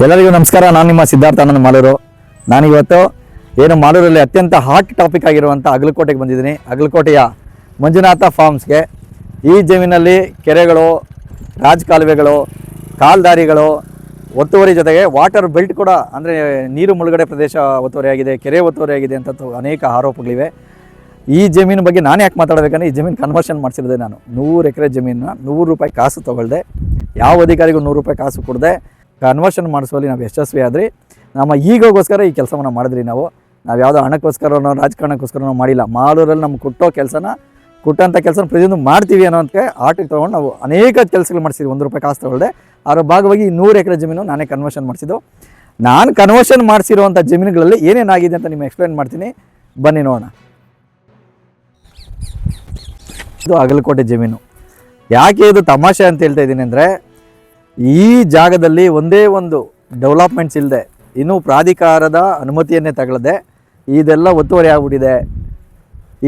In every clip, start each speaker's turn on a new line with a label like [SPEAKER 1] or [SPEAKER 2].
[SPEAKER 1] ಎಲ್ಲರಿಗೂ ನಮಸ್ಕಾರ. ನಾನು ನಿಮ್ಮ ಸಿದ್ಧಾರ್ಥ ಆನಂದ್ ಮಾಲೂರು. ನಾನಿವತ್ತು ಮಾಲೂರಲ್ಲಿ ಅತ್ಯಂತ ಹಾಟ್ ಟಾಪಿಕ್ ಆಗಿರುವಂಥ ಅಗಲಕೋಟೆಗೆ ಬಂದಿದ್ದೀನಿ. ಅಗಲಕೋಟೆಯ ಮಂಜುನಾಥ ಫಾರ್ಮ್ಸ್ಗೆ. ಈ ಜಮೀನಲ್ಲಿ ಕೆರೆಗಳು, ರಾಜಕಾಲುವೆಗಳು, ಕಾಲ್ದಾರಿಗಳು ಒತ್ತುವರಿ ಜೊತೆಗೆ ವಾಟರ್ ಬೆಲ್ಟ್ ಕೂಡ, ಅಂದರೆ ನೀರು ಮುಳುಗಡೆ ಪ್ರದೇಶ ಒತ್ತುವರಿಯಾಗಿದೆ, ಕೆರೆ ಒತ್ತುವರಿಯಾಗಿದೆ ಅಂತ ಅನೇಕ ಆರೋಪಗಳಿವೆ. ಈ ಜಮೀನು ಬಗ್ಗೆ ನಾನು ಯಾಕೆ ಮಾತಾಡಬೇಕಂದ್ರೆ, ಈ ಜಮೀನು ಕನ್ವರ್ಷನ್ ಮಾಡಿಸಿರೋದೆ ನಾನು. 100 ಎಕರೆ ಜಮೀನನ್ನ 100 ರೂಪಾಯಿ ಕಾಸು ತೊಗೊಳ್ದೆ, ಯಾವ ಅಧಿಕಾರಿಗೂ 100 ರೂಪಾಯಿ ಕಾಸು ಕೊಡದೆ ಕನ್ವರ್ಷನ್ ಮಾಡಿಸುವಲ್ಲಿ ನಾವು ಯಶಸ್ವಿ ಆದ್ರಿ. ನಮ್ಮ ಈಗೋಸ್ಕರ ಈ ಕೆಲಸವನ್ನು ಮಾಡಿದ್ರಿ. ನಾವು ಯಾವುದೋ ಹಣಕ್ಕೋಸ್ಕರನೋ ರಾಜಕಾರಣಕ್ಕೋಸ್ಕರನೋ ಮಾಡಿಲ್ಲ. ಮಾಲೂರಲ್ಲಿ ನಮ್ಗೆ ಕೊಟ್ಟಂಥ ಕೆಲಸನ ಪ್ರತಿಯೊಂದು ಮಾಡ್ತೀವಿ ಅನ್ನೋದಕ್ಕೆ ಆಟಿಗೆ ತೊಗೊಂಡು ನಾವು ಅನೇಕ ಕೆಲಸಗಳು ಮಾಡಿಸಿದ್ವಿ. 1 ರೂಪಾಯಿ ಕಾಸು ತೊಗೊಳ್ದೆ. ಅದರ ಭಾಗವಾಗಿ 100 ಎಕರೆ ಜಮೀನು ನಾನೇ ಕನ್ವರ್ಷನ್ ಮಾಡಿಸಿದ್ದು. ನಾನು ಕನ್ವರ್ಷನ್ ಮಾಡಿಸಿರುವಂಥ ಜಮೀನುಗಳಲ್ಲಿ ಏನೇನಾಗಿದೆ ಅಂತ ನಿಮ್ಗೆ ಎಕ್ಸ್ಪ್ಲೇನ್ ಮಾಡ್ತೀನಿ, ಬನ್ನಿ ನೋಡೋಣ. ಇದು ಅಗಲಕೋಟೆ ಜಮೀನು. ಯಾಕೆ ಇದು ತಮಾಷೆ ಅಂತ ಹೇಳ್ತಾ ಇದ್ದೀನಿ ಅಂದರೆ, ಈ ಜಾಗದಲ್ಲಿ ಒಂದೇ ಒಂದು ಡೆವಲಪ್ಮೆಂಟ್ಸ್ ಇಲ್ಲದೆ, ಇನ್ನೂ ಪ್ರಾಧಿಕಾರದ ಅನುಮತಿಯನ್ನೇ ತಗೊಳ್ಳದೆ ಇದೆಲ್ಲ ಒತ್ತುವರಿ ಆಗ್ಬಿಟ್ಟಿದೆ.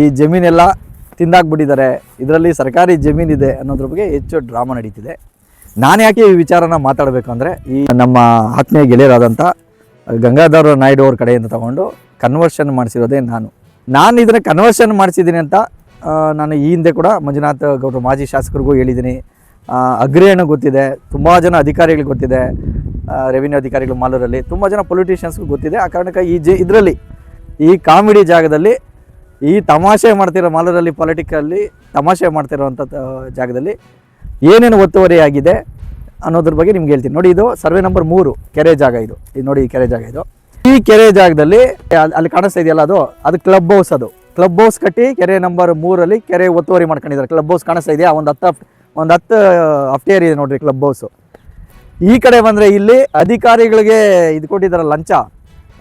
[SPEAKER 1] ಈ ಜಮೀನೆಲ್ಲ ತಿಂದಾಕ್ಬಿಟ್ಟಿದ್ದಾರೆ. ಇದರಲ್ಲಿ ಸರ್ಕಾರಿ ಜಮೀನಿದೆ ಅನ್ನೋದ್ರ ಬಗ್ಗೆ ಹೆಚ್ಚು ಡ್ರಾಮಾ ನಡೀತಿದೆ. ನಾನು ಯಾಕೆ ಈ ವಿಚಾರನ ಮಾತಾಡಬೇಕು ಅಂದರೆ, ಈ ನಮ್ಮ ಆತ್ಮೀಯ ಗೆಳೆಯರಾದಂಥ ಗಂಗಾಧರ ನಾಯ್ಡು ಅವ್ರ ಕಡೆಯಿಂದ ತಗೊಂಡು ಕನ್ವರ್ಷನ್ ಮಾಡಿಸಿರೋದೇ ನಾನು ಇದನ್ನು ಕನ್ವರ್ಷನ್ ಮಾಡಿಸಿದ್ದೀನಿ ಅಂತ ನಾನು ಈ ಹಿಂದೆ ಕೂಡ ಮಂಜುನಾಥ ಗೌಡ್ರು ಮಾಜಿ ಶಾಸಕರಿಗೂ ಹೇಳಿದ್ದೀನಿ. ಅಗ್ರಹಣ ಗೊತ್ತಿದೆ, ತುಂಬ ಜನ ಅಧಿಕಾರಿಗಳಿಗೆ ಗೊತ್ತಿದೆ, ರೆವಿನ್ಯೂ ಅಧಿಕಾರಿಗಳು ಮಾಲೂರಲ್ಲಿ ತುಂಬ ಜನ ಪೊಲಿಟಿಷಿಯನ್ಸ್ಗೂ ಗೊತ್ತಿದೆ. ಆ ಕಾರಣಕ್ಕೆ ಇದರಲ್ಲಿ ಈ ಕಾಮಿಡಿ ಜಾಗದಲ್ಲಿ, ಈ ತಮಾಷೆ ಮಾಡ್ತಿರೋ ಮಾಲೂರಲ್ಲಿ ಪೊಲಿಟಿಕಲ್ಲಿ ತಮಾಷೆ ಮಾಡ್ತಿರೋವಂಥ ಜಾಗದಲ್ಲಿ ಏನೇನು ಒತ್ತುವರಿ ಆಗಿದೆ ಅನ್ನೋದ್ರ ಬಗ್ಗೆ ನಿಮ್ಗೆ ಹೇಳ್ತೀನಿ. ನೋಡಿ, ಇದು ಸರ್ವೆ ನಂಬರ್ 3 ಕೆರೆ ಜಾಗ. ಇದು ನೋಡಿ, ಈ ಕೆರೆ ಜಾಗ. ಈ ಕೆರೆ ಜಾಗದಲ್ಲಿ ಅಲ್ಲಿ ಕಾಣಿಸ್ತಾ ಇದೆಯಲ್ಲ, ಅದು ಕ್ಲಬ್ ಹೌಸ್. ಅದು ಕ್ಲಬ್ ಹೌಸ್ ಕಟ್ಟಿ ಕೆರೆ ನಂಬರ್ 3 ಕೆರೆ ಒತ್ತುವರಿ ಮಾಡ್ಕೊಂಡಿದ್ದಾರೆ. ಕ್ಲಬ್ ಹೌಸ್ ಕಾಣಿಸ್ತಾ ಇದೆಯಾ? ಒಂದು 10 ಅಫ್ಟೇರ್ ಇದೆ ನೋಡ್ರಿ ಕ್ಲಬ್ ಹೌಸು. ಈ ಕಡೆ ಬಂದರೆ ಇಲ್ಲಿ ಅಧಿಕಾರಿಗಳಿಗೆ ಇದು ಕೊಟ್ಟಿದ್ದಾರೆ ಲಂಚ.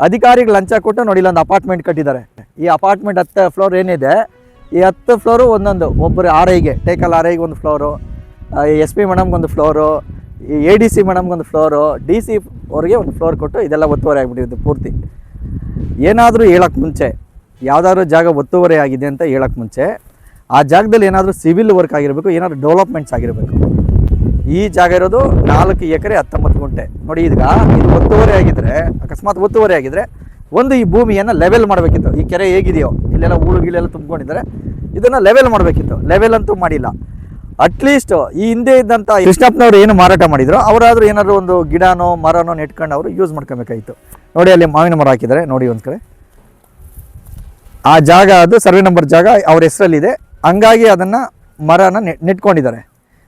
[SPEAKER 1] ಅಧಿಕಾರಿಗೆ ಲಂಚ ಕೊಟ್ಟು ನೋಡಿ, ಇಲ್ಲೊಂದು ಅಪಾರ್ಟ್ಮೆಂಟ್ ಕಟ್ಟಿದ್ದಾರೆ. ಈ ಅಪಾರ್ಟ್ಮೆಂಟ್ 10 ಫ್ಲೋರ್ ಏನಿದೆ, ಈ 10 ಫ್ಲೋರು ಒಂದೊಂದು, ಒಬ್ಬರು RIಗೆ ಟೇಕಲ್ RIಗೆ ಒಂದು ಫ್ಲೋರು, SP ಮೇಡಮ್ಗೆ ಒಂದು ಫ್ಲೋರು, ADC ಮೇಡಮ್ಗೆ ಒಂದು ಫ್ಲೋರು, DC ಅವ್ರಿಗೆ ಒಂದು ಫ್ಲೋರ್ ಕೊಟ್ಟು ಇದೆಲ್ಲ ಒತ್ತುವರಿ ಆಗಿಬಿಟ್ಟಿದ್ದು ಪೂರ್ತಿ. ಏನಾದರೂ ಹೇಳೋಕ್ಕೆ ಮುಂಚೆ, ಯಾವುದಾದ್ರೂ ಜಾಗ ಒತ್ತುವರಿ ಆಗಿದೆ ಅಂತ ಹೇಳೋಕ್ಕೆ ಮುಂಚೆ ಆ ಜಾಗದಲ್ಲಿ ಏನಾದರೂ ಸಿವಿಲ್ ವರ್ಕ್ ಆಗಿರಬೇಕು, ಏನಾದರೂ ಡೆವಲಪ್ಮೆಂಟ್ಸ್ ಆಗಿರಬೇಕು. ಈ ಜಾಗ ಇರೋದು 4 ಎಕರೆ 19 ಗುಂಟೆ. ನೋಡಿ, ಇದು ಒತ್ತುವರಿ ಆಗಿದ್ದರೆ, ಅಕಸ್ಮಾತ್ ಒತ್ತುವರಿ ಆಗಿದ್ದರೆ ಒಂದು ಈ ಭೂಮಿಯನ್ನು ಲೆವೆಲ್ ಮಾಡಬೇಕಿತ್ತು. ಈ ಕೆರೆ ಹೇಗಿದೆಯೋ ಇಲ್ಲೆಲ್ಲ ಹೂಳು ಗೀಳೆಲ್ಲ ತುಂಬ್ಕೊಂಡಿದ್ದಾರೆ, ಇದನ್ನು ಲೆವೆಲ್ ಮಾಡಬೇಕಿತ್ತು. ಲೆವೆಲ್ ಅಂತೂ ಮಾಡಿಲ್ಲ. ಅಟ್ಲೀಸ್ಟ್ ಈ ಹಿಂದೆ ಇದ್ದಂಥ ಕೃಷ್ಣಪ್ಪನವ್ರು ಏನು ಮಾರಾಟ ಮಾಡಿದ್ರು, ಅವರಾದರೂ ಏನಾದರೂ ಒಂದು ಗಿಡನೋ ಮರನೋ ನೆಟ್ಕೊಂಡು ಅವರು ಯೂಸ್ ಮಾಡ್ಕೊಬೇಕಾಗಿತ್ತು. ನೋಡಿ, ಅಲ್ಲಿ ಮಾವಿನ ಮರ ಹಾಕಿದ್ದಾರೆ ನೋಡಿ ಒಂದು ಕಡೆ. ಆ ಜಾಗ, ಅದು ಸರ್ವೆ ನಂಬರ್ ಜಾಗ ಅವ್ರ ಹೆಸರಲ್ಲಿದೆ. ಹಂಗಾಗಿ ಅದನ್ನು ಮರನ ನೆಟ್ಕೊಂಡಿದ್ದಾರೆ.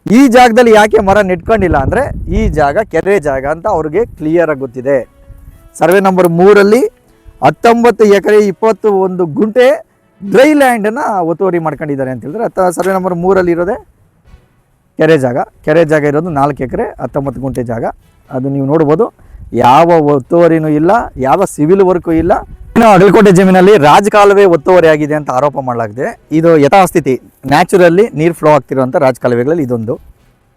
[SPEAKER 1] ಈ ಜಾಗದಲ್ಲಿ ಯಾಕೆ ಮರ ನೆಟ್ಕೊಂಡಿಲ್ಲ ಅಂದರೆ, ಈ ಜಾಗ ಕೆರೆ ಜಾಗ ಅಂತ ಅವ್ರಿಗೆ ಕ್ಲಿಯರಾಗಿ ಗೊತ್ತಿದೆ. ಸರ್ವೆ ನಂಬರ್ 3 19 ಎಕರೆ 21 ಗುಂಟೆ ಡ್ರೈ ಲ್ಯಾಂಡನ್ನು ಒತ್ತುವರಿ ಮಾಡ್ಕೊಂಡಿದ್ದಾರೆ ಅಂತ ಹೇಳಿದ್ರೆ, ಸರ್ವೆ ನಂಬರ್ 3 ಇರೋದೇ ಕೆರೆ ಜಾಗ. ಕೆರೆ ಜಾಗ ಇರೋದು 4 ಎಕರೆ 19 ಗುಂಟೆ ಜಾಗ. ಅದು ನೀವು ನೋಡ್ಬೋದು. ಯಾವ ಒತ್ತುವರಿನೂ ಇಲ್ಲ, ಯಾವ ಸಿವಿಲ್ ವರ್ಕು ಇಲ್ಲ. ಅಗಲಕೋಟೆ ಜಮೀನಲ್ಲಿ ರಾಜಕಾಲುವೆ ಒತ್ತುವರಿ ಆಗಿದೆ ಅಂತ ಆರೋಪ ಮಾಡಲಾಗಿದೆ. ಇದು ಯಥಾಸ್ಥಿತಿ, ನ್ಯಾಚುರಲಿ ನೀರು ಫ್ಲೋ ಆಗ್ತಿರುವಂಥ ರಾಜಕಾಲುವೆಗಳಲ್ಲಿ ಇದೊಂದು.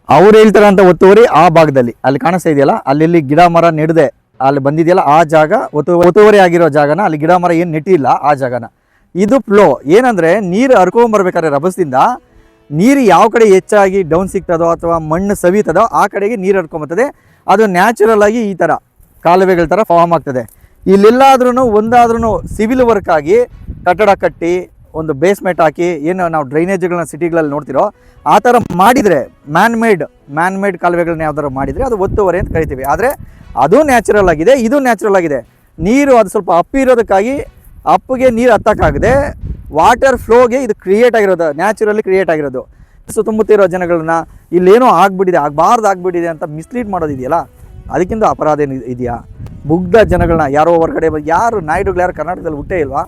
[SPEAKER 1] ಅವ್ರು ಹೇಳ್ತಾರಂಥ ಒತ್ತುವರಿ ಆ ಭಾಗದಲ್ಲಿ, ಅಲ್ಲಿ ಕಾಣಿಸ್ತಾ ಇದೆಯಲ್ಲ, ಅಲ್ಲಿ ಗಿಡ ಮರ ನೆಡದೆ ಅಲ್ಲಿ ಬಂದಿದೆಯಲ್ಲ, ಆ ಜಾಗ ಒತ್ತುವರಿ ಆಗಿರೋ ಜಾಗನ, ಅಲ್ಲಿ ಗಿಡ ಮರ ಏನು ನೆಟ್ಟಿಲ್ಲ ಆ ಜಾಗನ. ಇದು ಫ್ಲೋ ಏನಂದರೆ, ನೀರು ಹರ್ಕೊಂಬರ್ಬೇಕಾದ್ರೆ ರಭಸದಿಂದ ನೀರು ಯಾವ ಕಡೆ ಹೆಚ್ಚಾಗಿ ಡೌನ್ ಸಿಗ್ತದೋ ಅಥವಾ ಮಣ್ಣು ಸವಿತದೋ ಆ ಕಡೆಗೆ ನೀರು ಹರ್ಕೊಂಬರ್ತದೆ. ಅದು ನ್ಯಾಚುರಲ್ ಆಗಿ ಈ ಥರ ಕಾಲುವೆಗಳ ಥರ ಫಾರ್ಮ್ ಆಗ್ತದೆ. ಇಲ್ಲೆಲ್ಲಾದ್ರೂ ಒಂದಾದ್ರೂ ಸಿವಿಲ್ ವರ್ಕ್ ಆಗಿ ಕಟ್ಟಡ ಕಟ್ಟಿ ಒಂದು ಬೇಸ್ಮೆಂಟ್ ಹಾಕಿ, ಏನು ನಾವು ಡ್ರೈನೇಜ್ಗಳನ್ನ ಸಿಟಿಗಳಲ್ಲಿ ನೋಡ್ತಿರೋ ಆ ಥರ ಮಾಡಿದರೆ, ಮ್ಯಾನ್ ಮೇಡ್ ಕಾಲುವೆಗಳನ್ನ ಯಾವ್ದಾರು ಮಾಡಿದರೆ ಅದು ಒತ್ತುವರಿ ಅಂತ ಕರಿತೀವಿ. ಆದರೆ ಅದು ನ್ಯಾಚುರಲ್ ಆಗಿದೆ, ಇದು ನ್ಯಾಚುರಲ್ ಆಗಿದೆ. ನೀರು ಅದು ಸ್ವಲ್ಪ ಅಪ್ಪಿರೋದಕ್ಕಾಗಿ ಅಪ್ಪಿಗೆ ನೀರು ಹತ್ತಕ್ಕಾಗದೆ ವಾಟರ್ ಫ್ಲೋಗೆ ಇದು ಕ್ರಿಯೇಟ್ ಆಗಿರೋದು, ನ್ಯಾಚುರಲಿ ಕ್ರಿಯೇಟ್ ಆಗಿರೋದು. ಸುತ್ತಮುತ್ತಿರೋ ಜನಗಳನ್ನ ಇಲ್ಲೇನೋ ಆಗ್ಬಿಟ್ಟಿದೆ, ಆಗ್ಬಿಟ್ಟಿದೆ ಅಂತ ಮಿಸ್ಲೀಡ್ ಮಾಡೋದಿದೆಯಲ್ಲ, ಅದಕ್ಕಿಂತ ಅಪರಾಧ ಇದೆಯಾ? ಮುಗ್ಧ ಜನಗಳನ್ನ ಯಾರೋ ಹೊರಗಡೆ ಯಾರು ನಾಯ್ಡುಗಳು ಯಾರು ಕರ್ನಾಟಕದಲ್ಲಿ ಹುಟ್ಟೇ ಇಲ್ವಾ?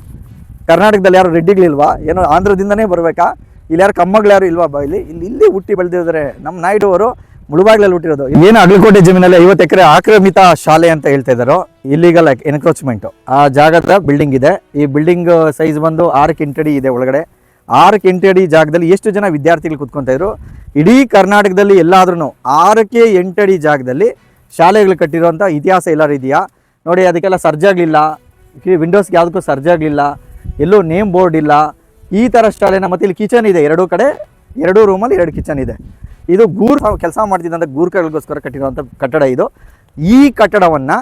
[SPEAKER 1] ಕರ್ನಾಟಕದಲ್ಲಿ ಯಾರು ರೆಡ್ಡಿಗಳಿಲ್ವಾ? ಏನೋ ಆಂಧ್ರದಿಂದನೇ ಬರಬೇಕಾ? ಇಲ್ಲಿ ಯಾರು ಕಮ್ಮಗಳು ಯಾರು ಇಲ್ವಾ? ಇಲ್ಲಿ ಹುಟ್ಟಿ ಬೆಳೆದಿದ್ದಾರೆ ನಮ್ಮ ನಾಯ್ಡು ಅವರು. ಮುಳುಬಾಗ್ಲಲ್ಲಿ ಹುಟ್ಟಿರೋದು. ಏನು ಅಗಲಕೋಟೆ ಜಮೀನಲ್ಲಿ 50 ಎಕರೆ ಆಕ್ರಮಿತ ಶಾಲೆ ಅಂತ ಹೇಳ್ತಾ ಇದ್ದಾರೋ, ಇಲ್ಲಿಗಲ್ ಎನ್ಕ್ರೋಚ್ಮೆಂಟು. ಆ ಜಾಗದ ಬಿಲ್ಡಿಂಗ್ ಇದೆ. ಈ ಬಿಲ್ಡಿಂಗ್ ಸೈಜ್ ಬಂದು 6 ಇಂಟಡಿ ಇದೆ ಒಳಗಡೆ. 6 ಇಂಟಡಿ ಜಾಗದಲ್ಲಿ ಎಷ್ಟು ಜನ ವಿದ್ಯಾರ್ಥಿಗಳು ಕೂತ್ಕೊತಾಯಿದ್ರು? ಇಡೀ ಕರ್ನಾಟಕದಲ್ಲಿ ಎಲ್ಲಾದ್ರೂ 6 ಎಂಟಡಿ ಜಾಗದಲ್ಲಿ ಶಾಲೆಗಳು ಕಟ್ಟಿರೋಂಥ ಇತಿಹಾಸ ಎಲ್ಲರೂ ಇದೆಯಾ ನೋಡಿ? ಅದಕ್ಕೆಲ್ಲ ಸರ್ಜಾಗಲಿಲ್ಲ, ವಿಂಡೋಸ್ಗೆ ಯಾವುದಕ್ಕೂ ಸರ್ಜಾಗಲಿಲ್ಲ, ಎಲ್ಲೂ ನೇಮ್ ಬೋರ್ಡ್ ಇಲ್ಲ. ಈ ಥರ ಶಾಲೆನ. ಮತ್ತು ಇಲ್ಲಿ ಕಿಚನ್ ಇದೆ, 2 ಕಡೆ 2 ರೂಮಲ್ಲಿ 2 ಕಿಚನ್ ಇದೆ. ಇದು ಕೆಲಸ ಮಾಡ್ತಿದ್ದಂಥ ಗೂರ್ಖಗಳಿಗೋಸ್ಕರ ಕಟ್ಟಿರುವಂಥ ಕಟ್ಟಡ ಇದು. ಈ ಕಟ್ಟಡವನ್ನು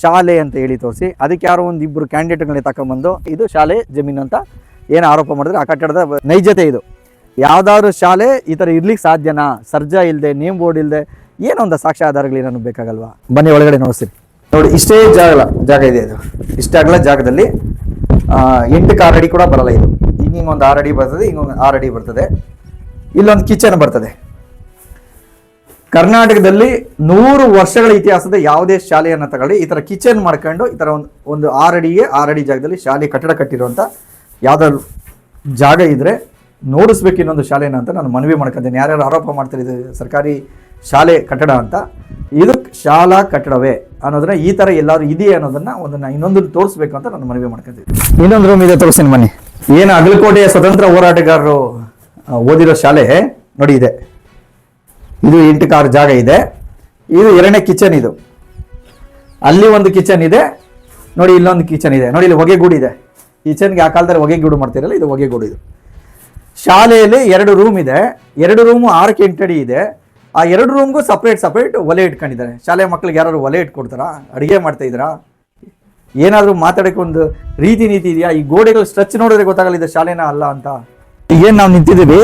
[SPEAKER 1] ಶಾಲೆ ಅಂತ ಹೇಳಿ ತೋರಿಸಿ ಅದಕ್ಕೆ ಯಾರೋ ಒಂದು ಇಬ್ಬರು ಕ್ಯಾಂಡಿಡೇಟ್ಗಳನ್ನ ತಗೊಂಬಂದು ಇದು ಶಾಲೆ ಜಮೀನು ಅಂತ ಏನು ಆರೋಪ ಮಾಡಿದ್ರೆ ಆ ಕಟ್ಟಡದ ನೈಜತೆ ಇದು. ಯಾವುದಾದ್ರು ಶಾಲೆ ಈ ಥರ ಇರ್ಲಿಕ್ಕೆ ಸಾಧ್ಯನಾ? ಸರ್ಜಾ ಇಲ್ಲದೆ, ನೇಮ್ ಬೋರ್ಡ್ ಇಲ್ಲದೆ ಏನೋ ಒಂದು ಸಾಕ್ಷ್ಯ ಆಧಾರಗಳೇನೂ ಬೇಕಾಗಲ್ವಾ? ಬನ್ನಿ ಒಳಗಡೆ ನೋಡಿಸ್ತೀನಿ. ನೋಡಿ, ಇಷ್ಟೇ ಜಾಗ ಇದೆ. ಇದು ಇಷ್ಟ ಅಗಲ ಜಾಗದಲ್ಲಿ 8 ಅಡಿ ಕೂಡ ಬರಲ್ಲ. ಇದು ಹಿಂಗೊಂದು 6 ಅಡಿ ಬರ್ತದೆ, ಹಿಂಗೊಂದು 6 ಅಡಿ ಬರ್ತದೆ. ಇಲ್ಲೊಂದು ಕಿಚನ್ ಬರ್ತದೆ. ಕರ್ನಾಟಕದಲ್ಲಿ 100 ವರ್ಷಗಳ ಇತಿಹಾಸದ ಯಾವುದೇ ಶಾಲೆಯನ್ನು ತಗೊಳ್ಳಿ, ಈ ಥರ ಕಿಚನ್ ಮಾಡ್ಕೊಂಡು ಈ ಥರ ಒಂದು 6 ಅಡಿಗೆ 6 ಅಡಿ ಜಾಗದಲ್ಲಿ ಶಾಲೆ ಕಟ್ಟಡ ಕಟ್ಟಿರುವಂಥ ಯಾವುದಾದ್ರು ಜಾಗ ಇದ್ದರೆ ನೋಡಿಸ್ಬೇಕು ಇನ್ನೊಂದು ಶಾಲೆನ ಅಂತ ನಾನು ಮನವಿ ಮಾಡ್ಕೊತೀನಿ. ಯಾರ್ಯಾರು ಆರೋಪ ಮಾಡ್ತಾರೆ ಇದು ಸರ್ಕಾರಿ ಶಾಲೆ ಕಟ್ಟಡ ಅಂತ, ಇದು ಶಾಲಾ ಕಟ್ಟಡವೇ ಅನ್ನೋದನ್ನ ಈ ಥರ ಎಲ್ಲರೂ ಇದೆಯೇ ಅನ್ನೋದನ್ನ ಇನ್ನೊಂದು ತೋರಿಸ್ಬೇಕು ಅಂತ ನಾನು ಮನವಿ ಮಾಡ್ಕೊತೀನಿ. ಇನ್ನೊಂದು ರೂಮ್ ಇದೆ, ತೋರಿಸ್ತೀನಿ ಬನ್ನಿ. ಏನು ಅಗಲಕೋಟೆಯ ಸ್ವತಂತ್ರ ಹೋರಾಟಗಾರರು ಓದಿರೋ ಶಾಲೆ ನೋಡಿ ಇದೆ. ಇದು 8 ಕಾರ್ ಜಾಗ ಇದೆ. ಇದು 2ನೇ ಕಿಚನ್. ಇದು ಅಲ್ಲಿ ಒಂದು ಕಿಚನ್ ಇದೆ ನೋಡಿ, ಇಲ್ಲೊಂದು ಕಿಚನ್ ಇದೆ ನೋಡಿ. ಇಲ್ಲಿ ಹೊಗೆಗೂಡು ಇದೆ. ಕಿಚನ್ಗೆ ಆ ಕಾಲದಲ್ಲಿ ಹೊಗೆಗೂಡು ಮಾಡ್ತಿರಲ್ಲ, ಇದು ಹೊಗೆಗೂಡು. ಇದು ಶಾಲೆಯಲ್ಲಿ 2 ರೂಮ್ ಇದೆ. 2 ರೂಮು 6 8 ಅಡಿ ಇದೆ. ಆ 2 ರೂಮ್ಗೂ ಸಪ್ರೇಟ್ ಒಲೆ ಇಟ್ಕೊಂಡಿದ್ದಾರೆ. ಶಾಲೆ ಮಕ್ಳಿಗೆ ಯಾರು ಒಲೆ ಇಟ್ಕೊಡ್ತಾರಾ? ಅಡುಗೆ ಮಾಡ್ತಾ ಇದ್ದೀರಾ? ಏನಾದರೂ ಮಾತಾಡೋಕ್ಕೆ ಒಂದು ರೀತಿ ನೀತಿ ಇದೆಯಾ? ಈ ಗೋಡೆಗಳು ಸ್ಟ್ರೆಚ್ ನೋಡಿದ್ರೆ ಗೊತ್ತಾಗಲ್ಲ ಇದು ಶಾಲೆನ ಅಲ್ಲ ಅಂತ. ಏನು ನಾವು ನಿಂತಿದ್ದೀವಿ,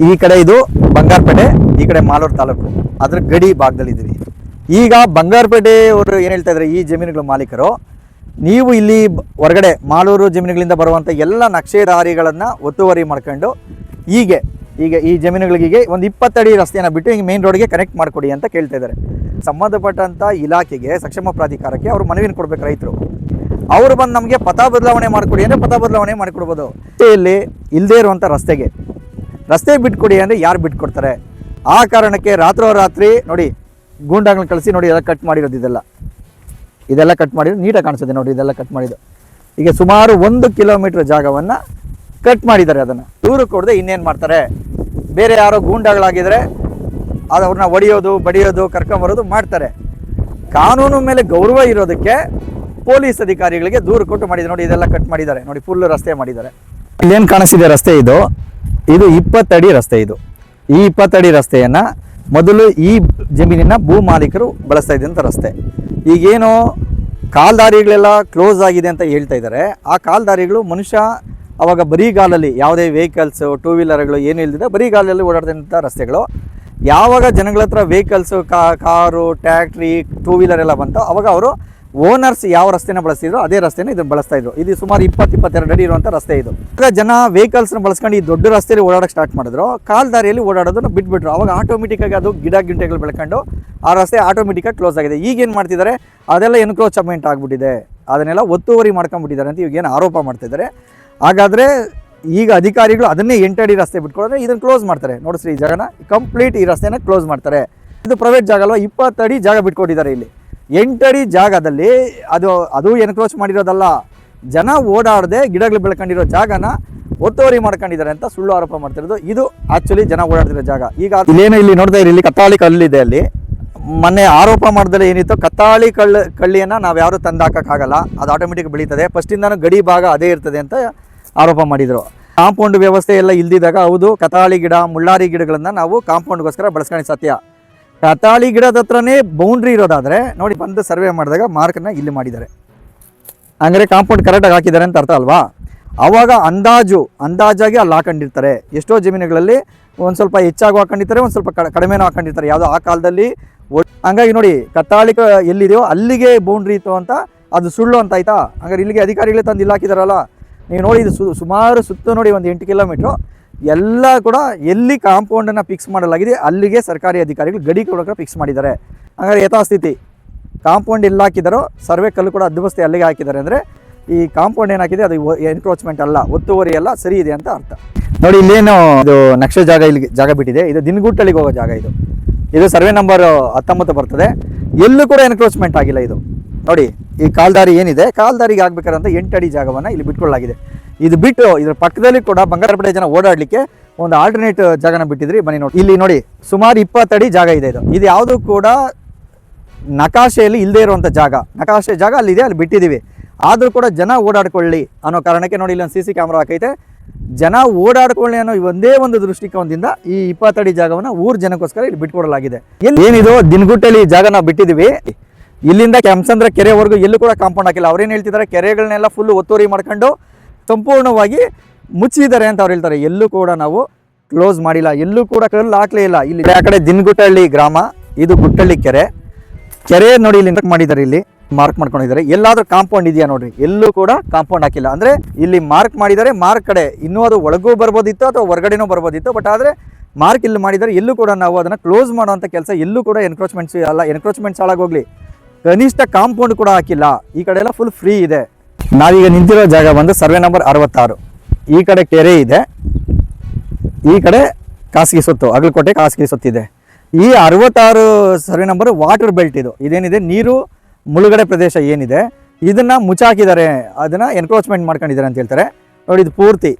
[SPEAKER 1] ಈ ಕಡೆ ಇದು ಬಂಗಾರಪೇಟೆ, ಈ ಕಡೆ ಮಾಲೂರು ತಾಲೂಕು, ಅದ್ರ ಗಡಿ ಭಾಗದಲ್ಲಿದ್ದೀವಿ. ಈಗ ಬಂಗಾರಪೇಟೆ ಅವರು ಏನು ಹೇಳ್ತಾ ಇದ್ದಾರೆ, ಈ ಜಮೀನುಗಳ ಮಾಲೀಕರು, ನೀವು ಇಲ್ಲಿ ಹೊರಗಡೆ ಮಾಲೂರು ಜಮೀನುಗಳಿಂದ ಬರುವಂಥ ಎಲ್ಲ ನಕ್ಷೆದಾರಿಗಳನ್ನು ಒತ್ತುವರಿ ಮಾಡ್ಕೊಂಡು ಈಗ ಈ ಜಮೀನುಗಳಿಗೆ ಒಂದು 20 ಅಡಿ ರಸ್ತೆಯನ್ನು ಬಿಟ್ಟು ಹಿಂಗೆ ಮೇನ್ ರೋಡ್ಗೆ ಕನೆಕ್ಟ್ ಮಾಡಿಕೊಡಿ ಅಂತ ಕೇಳ್ತಾ ಇದ್ದಾರೆ. ಸಂಬಂಧಪಟ್ಟಂಥ ಇಲಾಖೆಗೆ, ಸಕ್ಷಮ ಪ್ರಾಧಿಕಾರಕ್ಕೆ ಅವರು ಮನವಿನ ಕೊಡಬೇಕು. ರೈತರು ಅವರು ಬಂದು ನಮಗೆ ಪಥ ಬದಲಾವಣೆ ಮಾಡಿಕೊಡಿ ಅಂದರೆ ಪಥ ಬದಲಾವಣೆ ಮಾಡಿಕೊಡ್ಬೋದು. ಇಲ್ಲಿ ಇಲ್ಲದೇ ಇರುವಂಥ ರಸ್ತೆ ಬಿಟ್ಕೊಡಿ ಅಂದರೆ ಯಾರು ಬಿಟ್ಕೊಡ್ತಾರೆ? ಆ ಕಾರಣಕ್ಕೆ ರಾತ್ರೋರಾತ್ರಿ ನೋಡಿ ಗೂಂಡಾಗಳನ್ನ ಕಳಿಸಿ ನೋಡಿ ಎಲ್ಲ ಕಟ್ ಮಾಡಿರೋದು. ಇದೆಲ್ಲ ಕಟ್ ಮಾಡಿರೋದು ನೀಟಾಗಿ ಕಾಣಿಸುತ್ತೆ ನೋಡಿ. ಇದೆಲ್ಲ ಕಟ್ ಮಾಡಿದ್ದು ಈಗ ಸುಮಾರು 1 ಕಿಲೋಮೀಟರ್ ಜಾಗವನ್ನು ಕಟ್ ಮಾಡಿದ್ದಾರೆ. ಅದನ್ನು ದೂರು ಕೊಡದೆ ಇನ್ನೇನು ಮಾಡ್ತಾರೆ? ಬೇರೆ ಯಾರೋ ಗೂಂಡಾಗಳಾಗಿದ್ದರೆ ಅದು ಅವ್ರನ್ನ ಹೊಡೆಯೋದು, ಬಡಿಯೋದು, ಕರ್ಕೊಂಬರೋದು ಮಾಡ್ತಾರೆ. ಕಾನೂನು ಮೇಲೆ ಗೌರವ ಇರೋದಕ್ಕೆ ಪೊಲೀಸ್ ಅಧಿಕಾರಿಗಳಿಗೆ ದೂರು ಕೊಟ್ಟು ಮಾಡಿದ್ದಾರೆ. ನೋಡಿ ಇದೆಲ್ಲ ಕಟ್ ಮಾಡಿದ್ದಾರೆ ನೋಡಿ, ಫುಲ್ ರಸ್ತೆ ಮಾಡಿದ್ದಾರೆ. ಇಲ್ಲೇನು ಕಾಣಿಸ್ತಿದೆ ರಸ್ತೆ, ಇದು 20 ಅಡಿ ರಸ್ತೆ. ಈ 20 ಅಡಿ ರಸ್ತೆಯನ್ನು ಮೊದಲು ಈ ಜಮೀನಿನ ಭೂ ಮಾಲೀಕರು ಬಳಸ್ತಾ ಇದ್ದಂಥ ರಸ್ತೆ. ಈಗೇನು ಕಾಲ್ದಾರಿಗಳೆಲ್ಲ ಕ್ಲೋಸ್ ಆಗಿದೆ ಅಂತ ಹೇಳ್ತಾ ಇದ್ದಾರೆ. ಆ ಕಾಲ್ದಾರಿಗಳು ಮನುಷ್ಯ ಅವಾಗ ಬರೀಗಾಲಲ್ಲಿ ಯಾವುದೇ ವೆಹಿಕಲ್ಸು, 2 ವೀಲರ್ಗಳು ಏನು ಇಲ್ದಿದೆ ಬರೀಗಾಲಲ್ಲಿ ಓಡಾಡ್ದಂಥ ರಸ್ತೆಗಳು. ಯಾವಾಗ ಜನಗಳ ಹತ್ರ ವೆಹಿಕಲ್ಸು, ಕಾರು, ಟ್ಯಾಕ್ಟ್ರಿ, 2 ವೀಲರ್ ಎಲ್ಲ ಬಂತು, ಅವಾಗ ಅವರು ಓನರ್ಸ್ ಯಾವ ರಸ್ತೆನ ಬಳಸ್ತಿದ್ರು ಅದೇ ರಸ್ತೆನ ಇದನ್ನು ಬಳಸ್ತಾ ಇದ್ರು. ಇದು ಸುಮಾರು 20-22 ಅಡಿ ಇರುವಂಥ ರಸ್ತೆ. ಇದು ಈಗ ಜನ ವೆಹಿಕಲ್ಸ್ನ ಬಳಸ್ಕೊಂಡು ಈ ದೊಡ್ಡ ರಸ್ತೆಯಲ್ಲಿ ಓಡಾಡೋಕ್ಕೆ ಸ್ಟಾರ್ಟ್ ಮಾಡಿದ್ರು. ಕಾಲ್ದಾರಿಯಲ್ಲಿ ಓಡಾಡೋದನ್ನು ಬಿಟ್ಬಿಟ್ರು. ಅವಾಗ ಆಟೋಮೆಟಿಕ್ಕಾಗಿ ಅದು ಗಿಡಗಳು ಬೆಳ್ಕೊಂಡು ಆ ರಸ್ತೆ ಆಟೋಮೆಟಿಕ್ಕಾಗಿ ಕ್ಲೋಸ್ ಆಗಿದೆ. ಈಗೇನು ಮಾಡ್ತಿದ್ದಾರೆ, ಅದೆಲ್ಲ ಎನ್ಕ್ರೋಚ್ಮೆಂಟ್ ಆಗಿಬಿಟ್ಟಿದೆ, ಅದನ್ನೆಲ್ಲ ಒತ್ತುವರಿ ಮಾಡ್ಕೊಂಡ್ಬಿಟ್ಟಿದ್ದಾರೆ ಅಂತ ಇವಾಗೇನು ಆರೋಪ ಮಾಡ್ತಿದ್ದಾರೆ. ಹಾಗಾದರೆ ಈಗ ಅಧಿಕಾರಿಗಳು ಅದನ್ನೇ 8 ಅಡಿ ರಸ್ತೆ ಬಿಟ್ಕೊಡಿದ್ರೆ ಇದನ್ನು ಕ್ಲೋಸ್ ಮಾಡ್ತಾರೆ. ನೋಡಿಸ್ರಿ, ಈ ಜಾಗನ ಕಂಪ್ಲೀಟ್ ಈ ರಸ್ತೆನ ಕ್ಲೋಸ್ ಮಾಡ್ತಾರೆ. ಇದು ಪ್ರೈವೇಟ್ ಜಾಗ ಅಲ್ವಾ? 20 ಅಡಿ ಜಾಗ ಬಿಟ್ಕೊಟ್ಟಿದ್ದಾರೆ. ಇಲ್ಲಿ 8 ಅಡಿ ಜಾಗದಲ್ಲಿ ಅದು ಎನ್ಕ್ರೋಚ್ ಮಾಡಿರೋದಲ್ಲ, ಜನ ಓಡಾಡದೆ ಗಿಡಗಳು ಬೆಳ್ಕೊಂಡಿರೋ ಜಾಗನ ಒತ್ತುವರಿ ಮಾಡ್ಕೊಂಡಿದ್ದಾರೆ ಅಂತ ಸುಳ್ಳು ಆರೋಪ ಮಾಡ್ತಿರೋದು. ಇದು ಆ್ಯಕ್ಚುಲಿ ಜನ ಓಡಾಡ್ತಿರೋ ಜಾಗ. ಈಗ ಇಲ್ಲೇನು ಇಲ್ಲಿ ನೋಡ್ತಾ ಇರಿ, ಇಲ್ಲಿ ಕತ್ತಾಳಿ ಕಲ್ಲಿದೆ. ಅಲ್ಲಿ ಮೊನ್ನೆ ಆರೋಪ ಮಾಡಿದ್ರೆ ಏನಿತ್ತು, ಕತ್ತಾಳಿ ಕಳ್ಳಿಯನ್ನು ನಾವು ಯಾರು ತಂದು ಹಾಕೋಕ್ಕಾಗಲ್ಲ, ಅದು ಆಟೋಮೆಟಿಕ್ ಬೆಳೀತದೆ, ಫಸ್ಟಿಂದಾನು ಗಡಿ ಭಾಗ ಅದೇ ಇರ್ತದೆ ಅಂತ ಆರೋಪ ಮಾಡಿದರು. ಕಾಂಪೌಂಡ್ ವ್ಯವಸ್ಥೆ ಎಲ್ಲ ಇಲ್ದಿದ್ದಾಗ ಹೌದು ಕತಾಳಿ ಗಿಡ, ಮುಳ್ಳಾರಿ ಗಿಡಗಳನ್ನು ನಾವು ಕಾಂಪೌಂಡ್ಗೋಸ್ಕರ ಬಳಸ್ಕೊಂಡು ಸತ್ಯ. ಕತಾಳಿ ಗಿಡದ ಹತ್ರನೇ ಬೌಂಡ್ರಿ ಇರೋದಾದರೆ ನೋಡಿ, ಬಂದು ಸರ್ವೆ ಮಾಡಿದಾಗ ಮಾರ್ಕನ್ನ ಇಲ್ಲಿ ಮಾಡಿದ್ದಾರೆ, ಹಂಗಾರೆ ಕಾಂಪೌಂಡ್ ಕರೆಕ್ಟಾಗಿ ಹಾಕಿದ್ದಾರೆ ಅಂತ ಅರ್ಥ ಅಲ್ವಾ? ಆವಾಗ ಅಂದಾಜಾಗಿ ಅಲ್ಲಿ ಹಾಕೊಂಡಿರ್ತಾರೆ. ಎಷ್ಟೋ ಜಮೀನುಗಳಲ್ಲಿ ಒಂದು ಸ್ವಲ್ಪ ಹೆಚ್ಚಾಗಿ ಹಾಕೊಂಡಿರ್ತಾರೆ, ಒಂದು ಸ್ವಲ್ಪ ಕಡಿಮೆನೂ ಹಾಕೊಂಡಿರ್ತಾರೆ. ಯಾವುದೋ ಆ ಕಾಲದಲ್ಲಿ. ಹಂಗಾಗಿ ನೋಡಿ, ಕತ್ತಾಳಿ ಎಲ್ಲಿದೆಯೋ ಅಲ್ಲಿಗೆ ಬೌಂಡ್ರಿ ಇತ್ತು ಅಂತ ಅದು ಸುಳ್ಳು ಅಂತ ಆಯ್ತಾ? ಹಂಗಾರೆ ಇಲ್ಲಿಗೆ ಅಧಿಕಾರಿಗಳೇ ತಂದು ಇಲ್ಲಿ ಹಾಕಿದಾರಲ್ಲ. ನೀವು ನೋಡಿ, ಇದು ಸುಮಾರು ಸುತ್ತ ನೋಡಿ ಒಂದು 8 ಕಿಲೋಮೀಟ್ರು ಎಲ್ಲ ಕೂಡ ಎಲ್ಲಿ ಕಾಂಪೌಂಡನ್ನು ಫಿಕ್ಸ್ ಮಾಡಲಾಗಿದೆ ಅಲ್ಲಿಗೆ ಸರ್ಕಾರಿ ಅಧಿಕಾರಿಗಳು ಗಡಿ ಕೊಡೋಕೆ ಫಿಕ್ಸ್ ಮಾಡಿದ್ದಾರೆ. ಹಂಗಾರೆ ಯಥಾಸ್ಥಿತಿ ಕಾಂಪೌಂಡ್ ಎಲ್ಲ ಹಾಕಿದಾರೋ ಸರ್ವೆ ಕಲ್ಲು ಕೂಡ ಹದ್ದುಬಸ್ತಿ ಅಲ್ಲಿಗೆ ಹಾಕಿದ್ದಾರೆ. ಅಂದರೆ ಈ ಕಾಂಪೌಂಡ್ ಏನಾಕಿದೆ ಅದು ಎನ್ಕ್ರೋಚ್ಮೆಂಟ್ ಅಲ್ಲ, ಒತ್ತುವರಿ ಎಲ್ಲ ಸರಿ ಇದೆ ಅಂತ ಅರ್ಥ. ನೋಡಿ, ಇಲ್ಲೇನು ಇದು ನಕ್ಷೆ ಜಾಗ ಇಲ್ಲಿ ಜಾಗ ಬಿಟ್ಟಿದೆ. ಇದು ದಿನಗುಟ್ಟಳಿಗೆ ಹೋಗೋ ಜಾಗ. ಇದು ಸರ್ವೆ ನಂಬರ್ 19 ಬರ್ತದೆ. ಎಲ್ಲೂ ಕೂಡ ಎನ್ಕ್ರೋಚ್ಮೆಂಟ್ ಆಗಿಲ್ಲ. ಇದು ನೋಡಿ, ಈ ಕಾಲ್ದಾರಿ ಏನಿದೆ, ಕಾಲ್ದಾರಿಗೆ ಆಗ್ಬೇಕಾದಂಥ 8 ಅಡಿ ಜಾಗವನ್ನು ಇಲ್ಲಿ ಬಿಟ್ಕೊಳ್ಳಲಾಗಿದೆ. ಇದು ಬಿಟ್ಟು ಇದ್ರ ಪಕ್ಕದಲ್ಲಿ ಕೂಡ ಬಂಗಾರಪೇಟೆ ಜನ ಓಡಾಡಲಿಕ್ಕೆ ಒಂದು ಆಲ್ಟರ್ನೇಟ್ ಜಾಗನ ಬಿಟ್ಟಿದ್ರಿ. ಬನ್ನಿ ನೋಡಿ, ಇಲ್ಲಿ ನೋಡಿ ಸುಮಾರು 20 ಅಡಿ ಜಾಗ ಇದೆ. ಇದು ಯಾವುದು ಕೂಡ ನಕಾಶೆಯಲ್ಲಿ ಇಲ್ಲದೆ ಇರುವಂಥ ಜಾಗ. ನಕಾಶೆ ಜಾಗ ಅಲ್ಲಿದೆ, ಅಲ್ಲಿ ಬಿಟ್ಟಿದ್ದೀವಿ. ಆದರೂ ಕೂಡ ಜನ ಓಡಾಡ್ಕೊಳ್ಳಿ ಅನ್ನೋ ಕಾರಣಕ್ಕೆ ನೋಡಿ, ಇಲ್ಲೊಂದು CC ಕ್ಯಾಮ್ರಾ ಹಾಕೈತೆ. ಜನ ಓಡಾಡ್ಕೊಳ್ಳಿ ಅನ್ನೋ ಒಂದೇ ಒಂದು ದೃಷ್ಟಿಕೋನದಿಂದ ಈ 20 ಅಡಿ ಜಾಗವನ್ನು ಊರ್ ಜನಕ್ಕೋಸ್ಕರ ಇಲ್ಲಿ ಬಿಟ್ಕೊಡಲಾಗಿದೆ. ಏನಿದು ದಿನಗುಟ್ಟಲ್ಲಿ ಜಾಗ ನಾವು ಬಿಟ್ಟಿದ್ದೀವಿ, ಇಲ್ಲಿಂದ ಕೆಂಸಂದ್ರ ಕೆರೆವರೆಗೂ ಎಲ್ಲೂ ಕೂಡ ಕಾಂಪೌಂಡ್ ಹಾಕಿಲ್ಲ. ಅವ್ರೇನು ಹೇಳ್ತಿದ್ದಾರೆ, ಕೆರೆಗಳನ್ನೆಲ್ಲ ಫುಲ್ ಒತ್ತುವರಿ ಮಾಡ್ಕೊಂಡು ಸಂಪೂರ್ಣವಾಗಿ ಮುಚ್ಚಿದ್ದಾರೆ ಅಂತ ಅವ್ರು ಹೇಳ್ತಾರೆ. ಎಲ್ಲೂ ಕೂಡ ನಾವು ಕ್ಲೋಸ್ ಮಾಡಿಲ್ಲ, ಎಲ್ಲೂ ಕೂಡ ಕಲ್ಲು ಹಾಕ್ಲೇ ಇಲ್ಲ. ಇಲ್ಲಿ ಆ ಕಡೆ ದಿನಗುಟ್ಟಹಳ್ಳಿ ಗ್ರಾಮ, ಇದು ಗುಟ್ಟಳ್ಳಿ ಕೆರೆ ನೋಡಿ ಇಲ್ಲಿ ಮಾಡಿದ್ದಾರೆ, ಇಲ್ಲಿ ಮಾರ್ಕ್ ಮಾಡ್ಕೊಂಡಿದ್ದಾರೆ. ಎಲ್ಲಾದ್ರೂ ಕಾಂಪೌಂಡ್ ಇದೆಯಾ ನೋಡ್ರಿ, ಎಲ್ಲೂ ಕೂಡ ಕಾಂಪೌಂಡ್ ಹಾಕಿಲ್ಲ. ಅಂದ್ರೆ ಇಲ್ಲಿ ಮಾರ್ಕ್ ಮಾಡಿದ್ದಾರೆ, ಮಾರ್ಕ್ ಕಡೆ ಇನ್ನೂ ಅದು ಒಳಗೂ ಬರ್ಬೋದಿತ್ತು ಅಥವಾ ಹೊರಗಡೆನೂ ಬರ್ಬೋದಿತ್ತು. ಬಟ್ ಆದರೆ ಮಾರ್ಕ್ ಇಲ್ಲಿ ಮಾಡಿದ್ದಾರೆ. ಎಲ್ಲೂ ಕೂಡ ನಾವು ಅದನ್ನು ಕ್ಲೋಸ್ ಮಾಡುವಂಥ ಕೆಲಸ ಎಲ್ಲೂ ಕೂಡ ಎನ್ಕ್ರೋಚ್ಮೆಂಟ್ಸ್ ಹಾಳಾಗೋಗ್ಲಿ, ಕನಿಷ್ಠ ಕಾಂಪೌಂಡ್ ಕೂಡ ಹಾಕಿಲ್ಲ. ಈ ಕಡೆ ಎಲ್ಲ ಫುಲ್ ಫ್ರೀ ಇದೆ. ನಾವೀಗ ನಿಂತಿರೋ ಜಾಗ ಬಂದು ಸರ್ವೆ ನಂಬರ್ 66. ಈ ಕಡೆ ಕೆರೆ ಇದೆ, ಈ ಕಡೆ ಖಾಸಗಿ ಸೊತ್ತು, ಅಗಲಕೋಟೆ ಖಾಸಗಿ ಸೊತ್ತಿದೆ. ಈ 66 ಸರ್ವೆ ನಂಬರ್ ವಾಟರ್ ಬೆಲ್ಟ್. ಇದೇನಿದೆ ನೀರು ಮುಳುಗಡೆ ಪ್ರದೇಶ ಏನಿದೆ ಇದನ್ನ ಮುಚ್ಚಾಕಿದ್ದಾರೆ, ಅದನ್ನ ಎನ್ಕ್ರೋಚ್ಮೆಂಟ್ ಮಾಡ್ಕೊಂಡಿದ್ದಾರೆ ಅಂತ ಹೇಳ್ತಾರೆ. ನೋಡಿ ಇದು ಪೂರ್ತಿ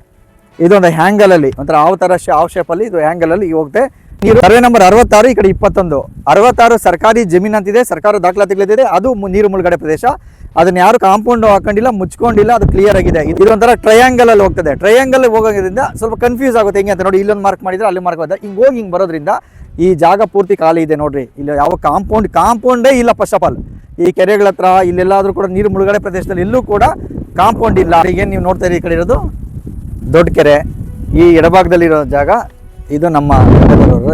[SPEAKER 1] ಇದೊಂದು ಹ್ಯಾಂಗಲಲ್ಲಿ ಒಂಥರ ಹಾವ್ ಶೇಪಲ್ಲಿ ಇದು ಹ್ಯಾಂಗಲಲ್ಲಿ ಹೋಗುತ್ತೆ ನೀರು. ಸರ್ವೆ ನಂಬರ್ 66, ಈ ಕಡೆ 21. 66 ಸರ್ಕಾರಿ ಜಮೀನು ಅಂತಿದೆ, ಸರ್ಕಾರ ದಾಖಲಾತಿಗಳಿದೆ, ಅದು ನೀರು ಮುಳುಗಡೆ ಪ್ರದೇಶ. ಅದನ್ನ ಯಾರು ಕಾಂಪೌಂಡ್ ಹಾಕೊಂಡಿಲ್ಲ, ಮುಚ್ಕೊಂಡಿಲ್ಲ, ಅದು ಕ್ಲಿಯರ್ ಆಗಿದೆ. ಇದೊಂಥರ ಟ್ರಯಾಂಗಲ್ ಅಲ್ಲಿ ಹೋಗ್ತದೆ. ಟ್ರಯಾಂಗಲ್ ಹೋಗೋದ್ರಿಂದ ಸ್ವಲ್ಪ ಕನ್ಫ್ಯೂಸ್ ಆಗುತ್ತೆ. ಹೆಂಗೆ ಅಂತ ನೋಡಿ, ಇಲ್ಲೊಂದು ಮಾರ್ಕ್ ಮಾಡಿದ್ರೆ ಅಲ್ಲಿ ಮಾರ್ಕ್ ಮಾಡಿದ್ರೆ ಹಿಂಗೆ ಬರೋದ್ರಿಂದ ಈ ಜಾಗ ಪೂರ್ತಿ ಖಾಲಿ ಇದೆ ನೋಡ್ರಿ. ಇಲ್ಲಿ ಯಾವ ಕಾಂಪೌಂಡೇ ಇಲ್ಲ. ಫಸ್ಟ್ ಆಫ್ ಆಲ್ ಈ ಕೆರೆಗಳ ಹತ್ರ ಇಲ್ಲೆಲ್ಲಾದ್ರೂ ಕೂಡ ನೀರು ಮುಳುಗಡೆ ಪ್ರದೇಶದಲ್ಲಿ ಎಲ್ಲೂ ಕೂಡ ಕಾಂಪೌಂಡ್ ಇಲ್ಲ. ಈಗೇನು ನೀವು ನೋಡ್ತಾ ಈ ಕಡೆ ಇರೋದು ದೊಡ್ಡ ಕೆರೆ, ಈ ಎಡಭಾಗದಲ್ಲಿರೋ ಜಾಗ ಇದು ನಮ್ಮ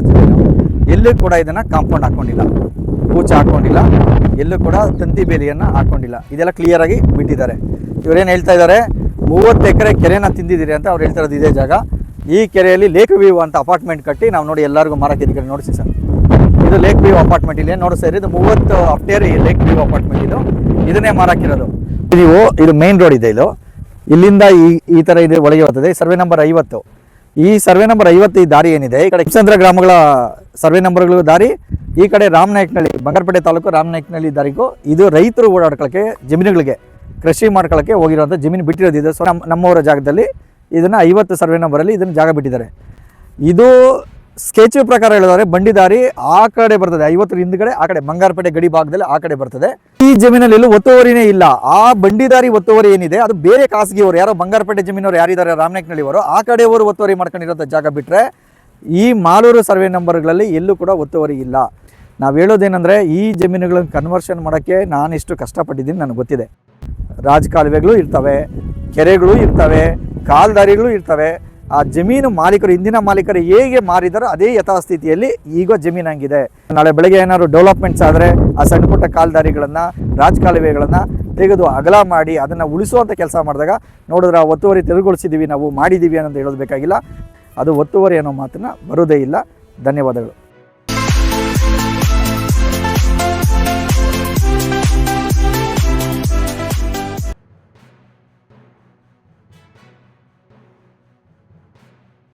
[SPEAKER 1] ಜಮೀನು. ಎಲ್ಲೂ ಕೂಡ ಇದನ್ನ ಕಾಂಪೌಂಡ್ ಹಾಕೊಂಡಿಲ್ಲ, ಪೂಚೆ ಹಾಕೊಂಡಿಲ್ಲ, ಎಲ್ಲೂ ಕೂಡ ತಂತಿ ಬೇಲಿಯನ್ನು ಹಾಕೊಂಡಿಲ್ಲ. ಇದೆಲ್ಲ ಕ್ಲಿಯರ್ ಆಗಿ ಬಿಟ್ಟಿದ್ದಾರೆ. ಇವರೇನು ಹೇಳ್ತಾ ಇದ್ದಾರೆ, 30 ಎಕರೆ ಕೆರೆನ ತಿಂದಿದ್ದೀರಿ ಅಂತ ಅವ್ರು ಹೇಳ್ತಾ ಇರೋದು ಇದೇ ಜಾಗ. ಈ ಕೆರೆಯಲ್ಲಿ ಲೇಕ್ ವ್ಯೂ ಅಂತ ಅಪಾರ್ಟ್ಮೆಂಟ್ ಕಟ್ಟಿ ನಾವು ನೋಡಿ ಎಲ್ಲರಿಗೂ ಮಾರಕ್ಕೆ ಕಡೆ ನೋಡಿಸಿ ಸರ್. ಇದು ಲೇಕ್ ವ್ಯೂ ಅಪಾರ್ಟ್ಮೆಂಟ್. ಇಲ್ಲಿ ನೋಡಿ ಸರ್, ಇದು 30 ಅಪ್ಟೇರಿ ಲೇಕ್ ವ್ಯೂ ಅಪಾರ್ಟ್ಮೆಂಟ್. ಇದನ್ನೇ ಮಾರಾಕಿರೋದು. ಇದು ಮೇನ್ ರೋಡ್ ಇದೆ. ಇಲ್ಲಿಂದ ಈ ಥರ ಇದೆ, ಒಳಗೆ ಬರ್ತದೆ. Survey number 50. ಈ ಸರ್ವೆ ನಂಬರ್ 50 ಈ ದಾರಿ ಏನಿದೆ, ಈ ಕಡೆ ಕೆಂಸಂದ್ರ ಗ್ರಾಮಗಳ ಸರ್ವೆ ನಂಬರ್ಗಳು ದಾರಿ, ಈ ಕಡೆ ರಾಮನಾಯಕನಹಳ್ಳಿ ಬಂಗಾರಪೇಟೆ ತಾಲೂಕು ರಾಮನಾಯಕನಹಳ್ಳಿ ದಾರಿಗೂ ಇದು ರೈತರು ಓಡಾಡ್ಕೊಳ್ಳೋಕ್ಕೆ, ಜಮೀನುಗಳಿಗೆ ಕೃಷಿ ಮಾಡ್ಕೊಳ್ಳೋಕ್ಕೆ ಹೋಗಿರೋಂಥ ಜಮೀನು ಬಿಟ್ಟಿರೋದು ಇದು. ಸೊ ನಮ್ಮವರ ಜಾಗದಲ್ಲಿ ಇದನ್ನು 50 ಸರ್ವೆ ನಂಬರಲ್ಲಿ ಇದನ್ನು ಜಾಗ ಬಿಟ್ಟಿದ್ದಾರೆ. ಇದು ಸ್ಕೆಚ್ ಪ್ರಕಾರ ಹೇಳಿದರೆ ಬಂಡಿದಾರಿ ಆ ಕಡೆ ಬರ್ತದೆ, 50 ಹಿಂದ್ಗಡೆ ಆ ಕಡೆ ಬಂಗಾರಪೇಟೆ ಗಡಿ ಭಾಗದಲ್ಲಿ ಆ ಕಡೆ ಬರ್ತದೆ. ಈ ಜಮೀನಲ್ಲಿ ಎಲ್ಲೂ ಒತ್ತುವರಿನೇ ಇಲ್ಲ. ಆ ಬಂಡಿದಾರಿ ಒತ್ತುವರಿ ಏನಿದೆ ಅದು ಬೇರೆ ಖಾಸಗಿಯವರು, ಯಾರೋ ಬಂಗಾರಪೇಟೆ ಜಮೀನವರು ಯಾರಿದ್ದಾರೆ ರಾಮನಾಯಕನಹಳ್ಳಿಯವರು, ಆ ಕಡೆಯವರು ಒತ್ತುವರಿ ಮಾಡ್ಕೊಂಡಿರೋಂಥ ಜಾಗ ಬಿಟ್ಟರೆ ಈ ಮಾಲೂರು ಸರ್ವೆ ನಂಬರ್ಗಳಲ್ಲಿ ಎಲ್ಲೂ ಕೂಡ ಒತ್ತುವರಿ ಇಲ್ಲ. ನಾವು ಹೇಳೋದೇನೆಂದರೆ, ಈ ಜಮೀನುಗಳನ್ನು ಕನ್ವರ್ಷನ್ ಮಾಡೋಕ್ಕೆ ನಾನಿಷ್ಟು ಕಷ್ಟಪಟ್ಟಿದ್ದೀನಿ, ನನಗೆ ಗೊತ್ತಿದೆ. ರಾಜಕಾಲುವೆಗಳು ಇರ್ತವೆ, ಕೆರೆಗಳು ಇರ್ತವೆ, ಕಾಲ್ದಾರಿಗಳು ಇರ್ತವೆ. ಆ ಜಮೀನು ಮಾಲೀಕರು, ಹಿಂದಿನ ಮಾಲೀಕರು ಹೇಗೆ ಮಾರಿದಾರೋ ಅದೇ ಯಥಾಸ್ಥಿತಿಯಲ್ಲಿ ಈಗ ಜಮೀನು ಹಂಗಿದೆ. ನಾಳೆ ಬೆಳಗ್ಗೆ ಏನಾದ್ರು ಡೆವಲಪ್ಮೆಂಟ್ಸ್ ಆದರೆ ಆ ಸಣ್ಣ ಪುಟ್ಟ ಕಾಲ್ದಾರಿಗಳನ್ನು, ರಾಜಕಾಲುವೆಗಳನ್ನು ತೆಗೆದು ಅಗಲ ಮಾಡಿ ಅದನ್ನು ಉಳಿಸುವಂಥ ಕೆಲಸ ಮಾಡಿದಾಗ ನೋಡಿದ್ರೆ ಆ ಒತ್ತುವರಿ ತೆರವುಗೊಳಿಸಿದ್ದೀವಿ, ನಾವು ಮಾಡಿದ್ದೀವಿ ಅನ್ನೋದು ಹೇಳೋದು ಬೇಕಾಗಿಲ್ಲ. ಅದು ಒತ್ತುವರಿ ಅನ್ನೋ ಮಾತನ್ನು ಬರೋದೇ ಇಲ್ಲ. ಧನ್ಯವಾದಗಳು.